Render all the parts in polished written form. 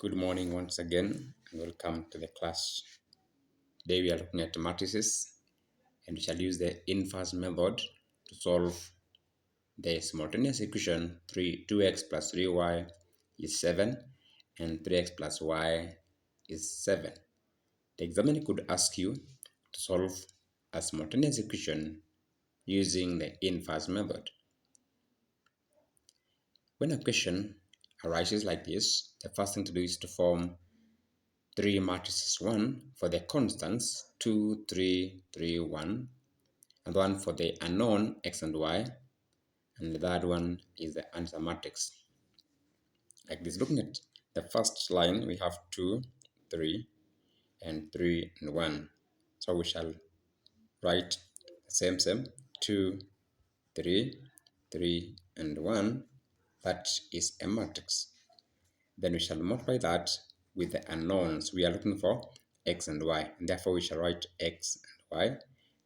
Good morning once again, and welcome to the class. Today we are looking at matrices, and we shall use the inverse method to solve the simultaneous equation 2x plus 3y is 7 and 3x plus y is 7. The examiner could ask you to solve a simultaneous equation using the inverse method. When a question arises like this, the first thing to do is to form three matrices: one for the constants 2, 3, 3, 1, and one for the unknown x and y, and the third one is the answer matrix. Like this, looking at the first line, we have 2, 3, and 3 and 1. So we shall write same 2, 3, 3, and 1. That is a matrix. Then we shall multiply that with the unknowns. We are looking for x and y, and therefore we shall write x and y,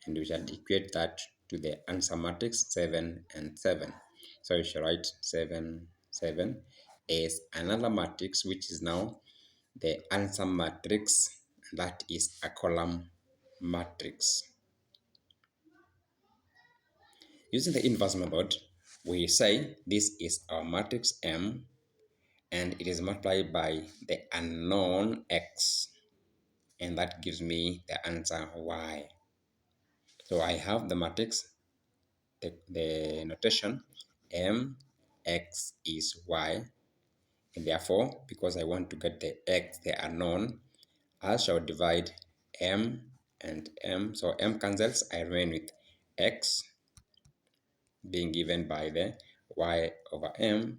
and we shall equate that to the answer matrix 7 and 7. So we shall write 7, 7 as another matrix, which is now the answer matrix, that is a column matrix. Using the inverse method, we say this is our matrix M, and it is multiplied by the unknown x, and that gives me the answer y. So I have the matrix, the notation m x is y, and therefore, because I want to get the x, the unknown, I shall divide m and m. So m cancels, I remain with x being given by the y over m,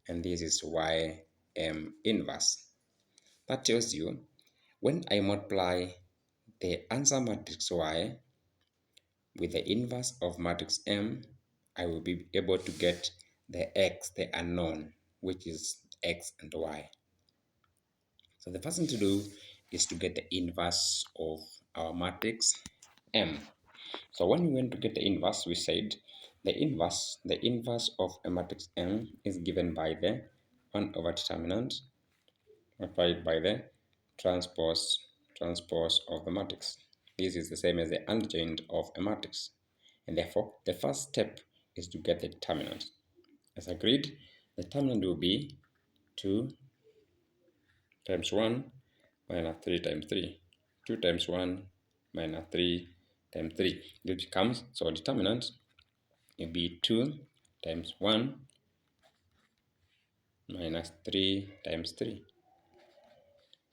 and this is y m inverse. That tells you when I multiply the answer matrix y with the inverse of matrix M, I will be able to get the x, the unknown, which is x and y. So the first thing to do is to get the inverse of our matrix M. So when we went to get the inverse, we said the inverse of a matrix M is given by the 1 over determinant multiplied by the transpose of the matrix. This is the same as the adjoint of a matrix, and therefore the first step is to get the determinant. As agreed, the determinant will be 2 times 1 minus 3 times 3. 2 times 1 minus 3 times 3. This becomes, so determinant will be 2 times 1 minus 3 times 3.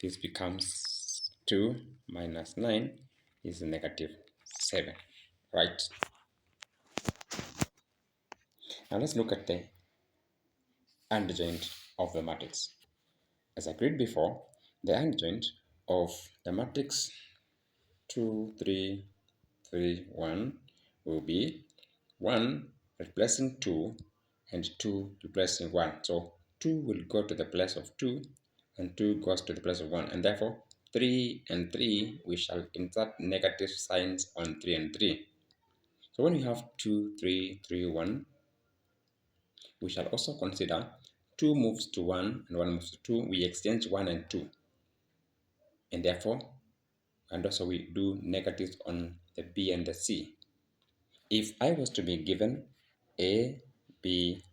This becomes 2 minus 9 is negative 7, right? Now let's look at the adjoint of the matrix. As agreed before, the adjoint of the matrix 2, 3, 3, 1 will be 1 replacing 2 and 2 replacing 1. So 2 will go to the place of 2 and 2 goes to the place of 1, and therefore 3 and 3, we shall insert negative signs on 3 and 3. So when we have 2, 3, 3, 1, we shall also consider 2 moves to 1 and 1 moves to 2. We exchange 1 and 2, and therefore, and also we do negatives on the B and the C. If I was to be given A, B,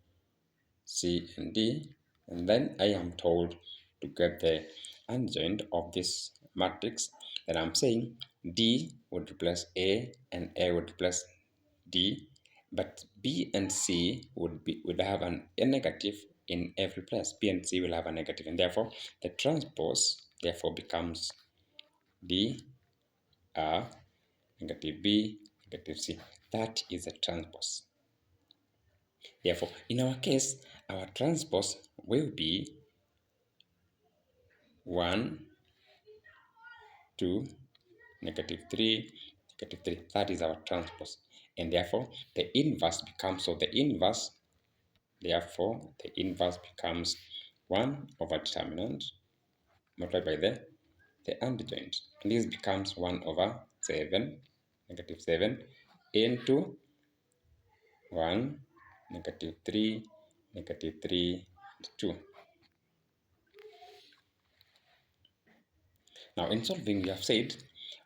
C, and D, and then I am told to get the adjoint of this matrix, then I'm saying D would replace A and A would replace D, but B and C would have a negative in every place. B and C will have a negative, and therefore the transpose therefore becomes D, R, negative B, negative C. That is a transpose. Therefore, in our case, our transpose will be 1, 2, negative 3, negative 3. That is our transpose. And therefore, the inverse becomes, therefore, the inverse becomes 1 over determinant multiplied by the adjoint. And this becomes 1 over 7, negative 7, into 1, negative 3, negative 3, 2. Now in solving, we have said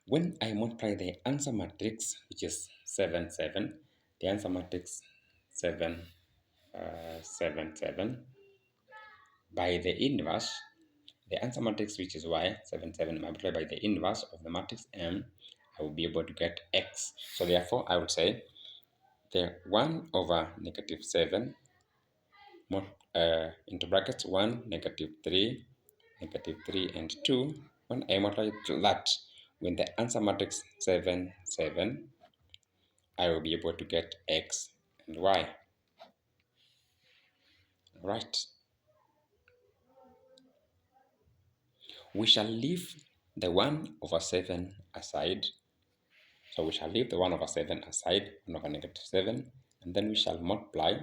when I multiply the answer matrix, which is 7, 7, the answer matrix 7, 7, 7, by the inverse, the answer matrix, which is y, 7, 7, multiplied by the inverse of the matrix M, I will be able to get x. So therefore, I would say the 1 over negative 7 into brackets 1, negative 3, and 2. When I multiply that with the answer matrix 7, 7, I will be able to get x and y. Right. We shall leave the 1 over 7 aside. So we shall leave the 1 over 7 aside, 1 over negative 7, and then we shall multiply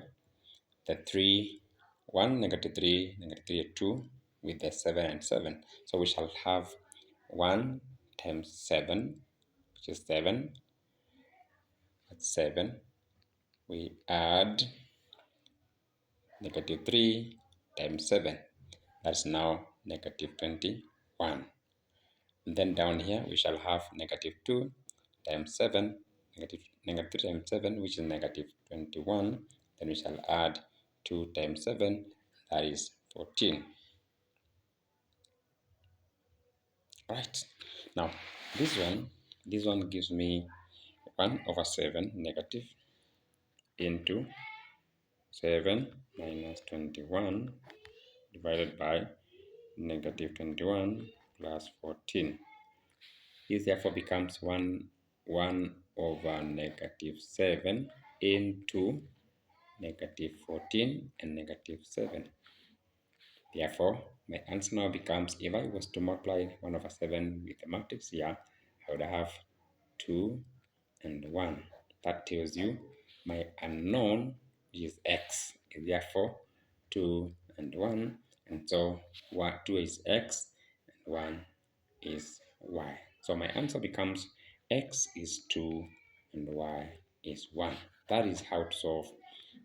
the 3, 1, negative 3, negative 3, 2 with the 7 and 7. So we shall have 1 times 7, which is 7. That's 7. We add negative 3 times 7. That's now negative 21. And then down here we shall have negative 2 times 7, negative 3 times 7, which is negative 21. Then we shall add 2 times 7, that is 14. Right. Now this one gives me 1 over 7 negative into 7 minus 21 divided by negative 21 plus 14. This therefore becomes 1 over negative 7 into negative 14 and negative 7. Therefore, my answer now becomes, if I was to multiply 1 over 7 with the matrix here, I would have 2 and 1. That tells you my unknown, which is x, is therefore 2 and 1. And so 2 is x and 1 is y. So my answer becomes x is 2 and y is 1. That is how to solve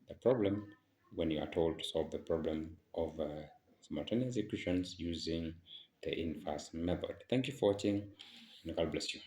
the problem when you are told to solve the problem of simultaneous equations using the inverse method. Thank you for watching, and God bless you.